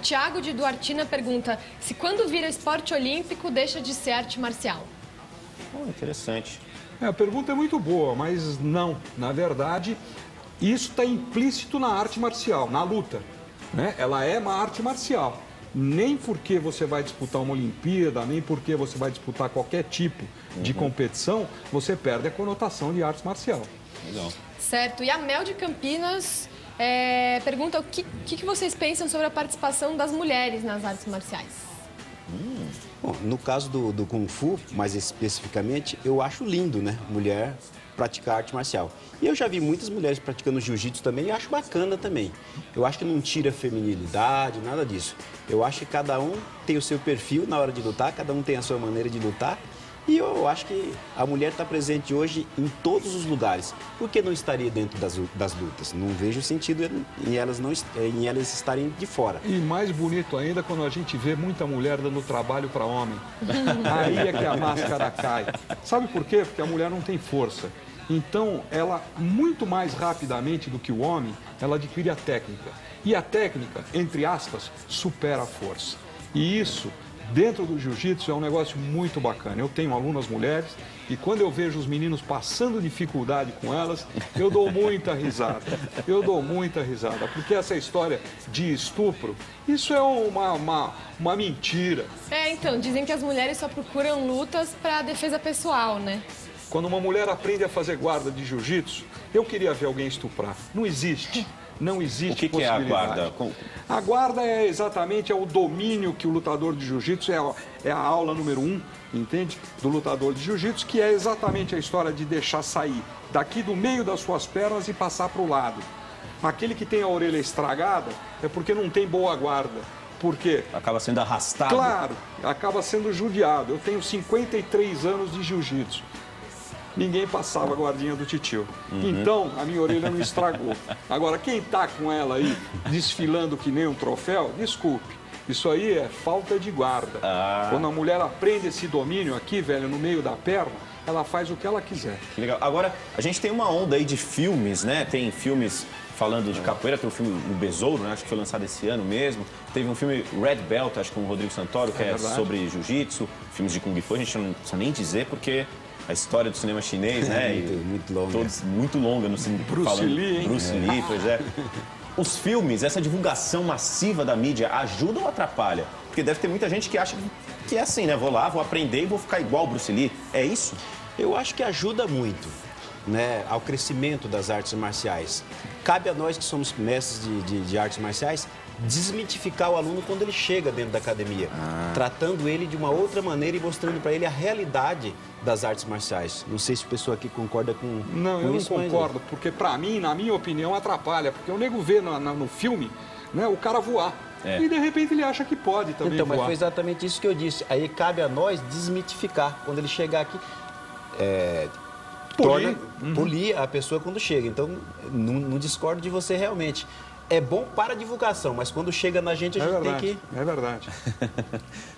Tiago de Duartina pergunta se quando vira esporte olímpico deixa de ser arte marcial. Interessante. A pergunta é muito boa, mas não. Na verdade, isso está implícito na arte marcial, na luta, né? Ela é uma arte marcial. Nem porque você vai disputar uma Olimpíada, nem porque você vai disputar qualquer tipo de competição, você perde a conotação de arte marcial. Legal. Certo. E a Mel de Campinas pergunta o que vocês pensam sobre a participação das mulheres nas artes marciais. Bom, no caso do Kung Fu, mais especificamente, eu acho lindo, né? Mulher praticar arte marcial. E eu já vi muitas mulheres praticando jiu-jitsu também e acho bacana também. Eu acho que não tira feminilidade, nada disso. Eu acho que cada um tem o seu perfil na hora de lutar, cada um tem a sua maneira de lutar. E eu acho que a mulher está presente hoje em todos os lugares. Por que não estaria dentro das lutas? Não vejo sentido em elas estarem de fora. E mais bonito ainda quando a gente vê muita mulher dando trabalho para homem. Aí é que a máscara cai. Sabe por quê? Porque a mulher não tem força. Então, ela, muito mais rapidamente do que o homem, ela adquire a técnica. E a técnica, entre aspas, supera a força. E isso, dentro do jiu-jitsu, é um negócio muito bacana. Eu tenho alunas mulheres e quando eu vejo os meninos passando dificuldade com elas, eu dou muita risada. Eu dou muita risada, porque essa história de estupro, isso é uma mentira. Então, dizem que as mulheres só procuram lutas para defesa pessoal, né? Quando uma mulher aprende a fazer guarda de jiu-jitsu, eu queria ver alguém estuprar. Não existe. Não existe possibilidade. O que é a guarda? A guarda é exatamente o domínio que o lutador de jiu-jitsu é a aula número 1, entende? Do lutador de jiu-jitsu, que é exatamente a história de deixar sair daqui do meio das suas pernas e passar para o lado. Aquele que tem a orelha estragada é porque não tem boa guarda. Por quê? Acaba sendo arrastado. Claro, acaba sendo judiado. Eu tenho 53 anos de jiu-jitsu. Ninguém passava a guardinha do titio. Então, a minha orelha não estragou. Agora, quem tá com ela aí, desfilando que nem um troféu, desculpe. Isso aí é falta de guarda. Quando a mulher aprende esse domínio aqui, velho, no meio da perna, ela faz o que ela quiser. Que legal. Agora, a gente tem uma onda aí de filmes, né? Tem filmes falando de capoeira, tem o filme O Besouro, né? Acho que foi lançado esse ano mesmo. Teve um filme Red Belt, acho que com o Rodrigo Santoro, que é sobre jiu-jitsu. Filmes de Kung Fu, a gente não precisa nem dizer, porque a história do cinema chinês, né? Muito longa. Muito longa no cinema. Bruce Lee, hein? Bruce Lee, pois é. Os filmes, essa divulgação massiva da mídia, ajuda ou atrapalha? Porque deve ter muita gente que acha que é assim, né? Vou lá, vou aprender e vou ficar igual o Bruce Lee. É isso? Eu acho que ajuda muito, né, ao crescimento das artes marciais. Cabe a nós que somos mestres de artes marciais desmitificar o aluno quando ele chega dentro da academia, tratando ele de uma outra maneira e mostrando para ele a realidade das artes marciais. Não sei se o pessoal aqui concorda com isso. Não, eu não concordo, porque para mim, na minha opinião, atrapalha. Porque o nego vê no filme, né, o cara voar. E de repente ele acha que pode também então, voar. Mas foi exatamente isso que eu disse. Aí cabe a nós desmitificar. Quando ele chegar aqui, polir a pessoa quando chega. Então, não discordo de você realmente. É bom para a divulgação, mas quando chega na gente, a gente tem que... É verdade.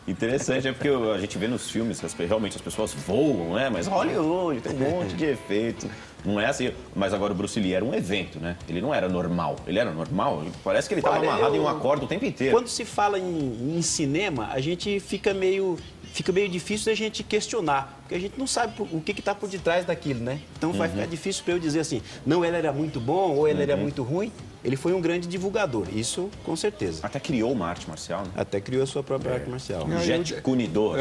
Interessante, é porque a gente vê nos filmes que realmente as pessoas voam, né? Mas Hollywood tem um monte de efeito. Não é assim. Mas agora o Bruce Lee era um evento, né? Ele não era normal. Ele era normal? Parece que ele estava amarrado em uma corda o tempo inteiro. Quando se fala em cinema, a gente fica meio difícil da gente questionar, porque a gente não sabe o que está por detrás daquilo, né? Então vai ficar difícil para eu dizer assim, não, ele era muito bom ou ele era muito ruim. Ele foi um grande divulgador, isso com certeza. Até criou uma arte marcial, né? Até criou a sua própria arte marcial. Jet Kune-Do.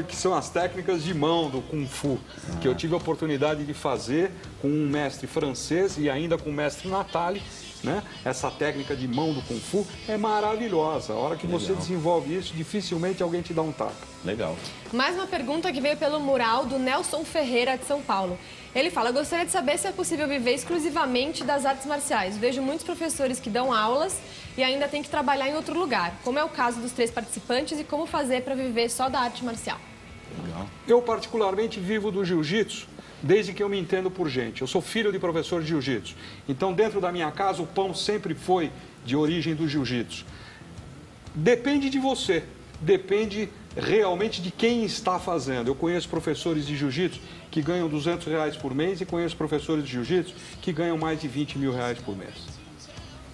Que são as técnicas de mão do Kung Fu, que eu tive a oportunidade de fazer com um mestre francês e ainda com o mestre Natali, né? Essa técnica de mão do Kung Fu é maravilhosa. A hora que você desenvolve isso, dificilmente alguém te dá um tapa. Legal. Mais uma pergunta que veio pelo mural do Nelson Ferreira, de São Paulo. Ele fala, eu gostaria de saber se é possível viver exclusivamente das artes marciais. Vejo muitos professores que dão aulas e ainda tem que trabalhar em outro lugar. Como é o caso dos 3 participantes e como fazer para viver só da arte marcial? Legal. Eu particularmente vivo do jiu-jitsu desde que eu me entendo por gente. Eu sou filho de professor de jiu-jitsu. Então, dentro da minha casa, o pão sempre foi de origem do jiu-jitsu. Depende de você. Depende realmente de quem está fazendo. Eu conheço professores de jiu-jitsu que ganham R$200 por mês e conheço professores de jiu-jitsu que ganham mais de R$20 mil por mês.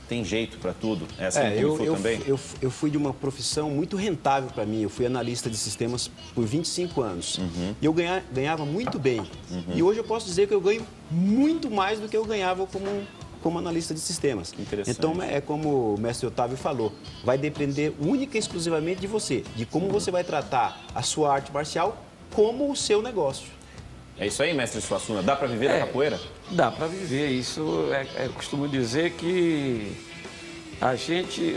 tem jeito para tudo. É assim no Kung Fu também? Eu fui de uma profissão muito rentável para mim. Eu fui analista de sistemas por 25 anos. E eu ganhava muito bem. E hoje eu posso dizer que eu ganho muito mais do que eu ganhava como analista de sistemas. Então, é como o mestre Otávio falou, vai depender única e exclusivamente de você, de como você vai tratar a sua arte marcial como o seu negócio. É isso aí, mestre Suassuna. Dá para viver da capoeira? Dá para viver. Isso eu costumo dizer que a gente,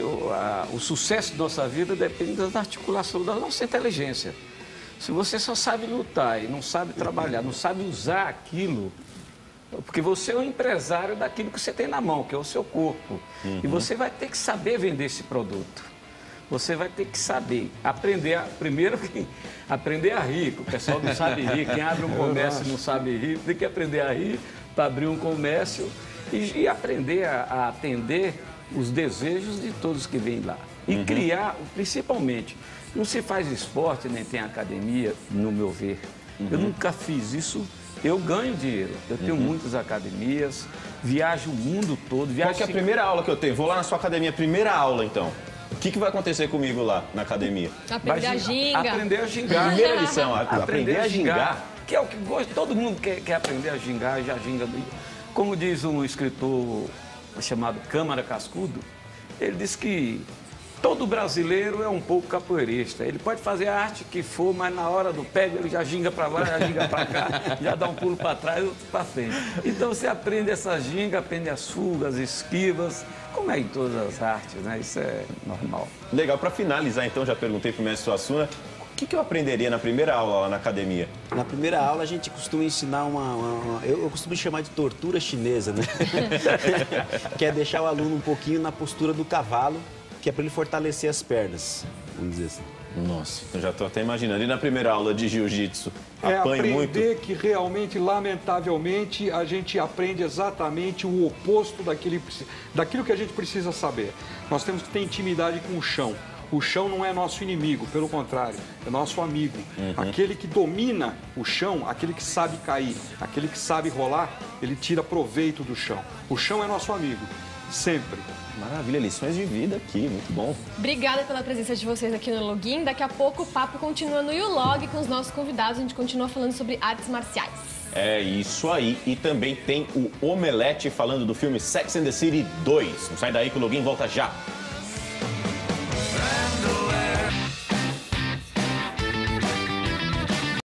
o sucesso da nossa vida depende da articulação da nossa inteligência. Se você só sabe lutar e não sabe trabalhar, não sabe usar aquilo, porque você é o empresário daquilo que você tem na mão, que é o seu corpo. E você vai ter que saber vender esse produto. Você vai ter que saber aprender, primeiro, aprender a rir, que o pessoal não sabe rir. Quem abre um comércio não sabe rir, tem que aprender a rir para abrir um comércio e aprender a atender os desejos de todos que vêm lá. E criar, principalmente, não se faz esporte nem tem academia, no meu ver. Eu nunca fiz isso. Eu ganho dinheiro, eu tenho muitas academias, viajo o mundo todo. Qual que é a primeira aula que eu tenho? Vou lá na sua academia, primeira aula então. O que vai acontecer comigo lá na academia? Aprender a ginga. Aprender a gingar. Primeira lição, aprender a gingar. Que é o que gosta, todo mundo quer aprender a gingar, já ginga. Como diz um escritor chamado Câmara Cascudo, ele diz que todo brasileiro é um pouco capoeirista. Ele pode fazer a arte que for, mas na hora do pego ele já ginga para lá, já ginga para cá, já dá um pulo para trás, outro para frente. Então você aprende essa ginga, aprende as fugas, esquivas, como é em todas as artes, né? Isso é normal. Legal, para finalizar então, já perguntei para o mestre Suassuna, o que eu aprenderia na primeira aula lá na academia? Na primeira aula a gente costuma ensinar eu costumo chamar de tortura chinesa, né? Que é deixar o aluno um pouquinho na postura do cavalo, que é para ele fortalecer as pernas, vamos dizer assim. Nossa, eu já estou até imaginando. E na primeira aula de jiu-jitsu, apanho muito? É aprender que realmente, lamentavelmente, a gente aprende exatamente o oposto daquilo que a gente precisa saber. Nós temos que ter intimidade com o chão. O chão não é nosso inimigo, pelo contrário, é nosso amigo. Aquele que domina o chão, aquele que sabe cair, aquele que sabe rolar, ele tira proveito do chão. O chão é nosso amigo, sempre. Maravilha, lições de vida aqui, muito bom. Obrigada pela presença de vocês aqui no Login. Daqui a pouco o papo continua no YouLog com os nossos convidados. A gente continua falando sobre artes marciais. É isso aí. E também tem o Omelete falando do filme Sex and the City 2. Não sai daí que o Login volta já.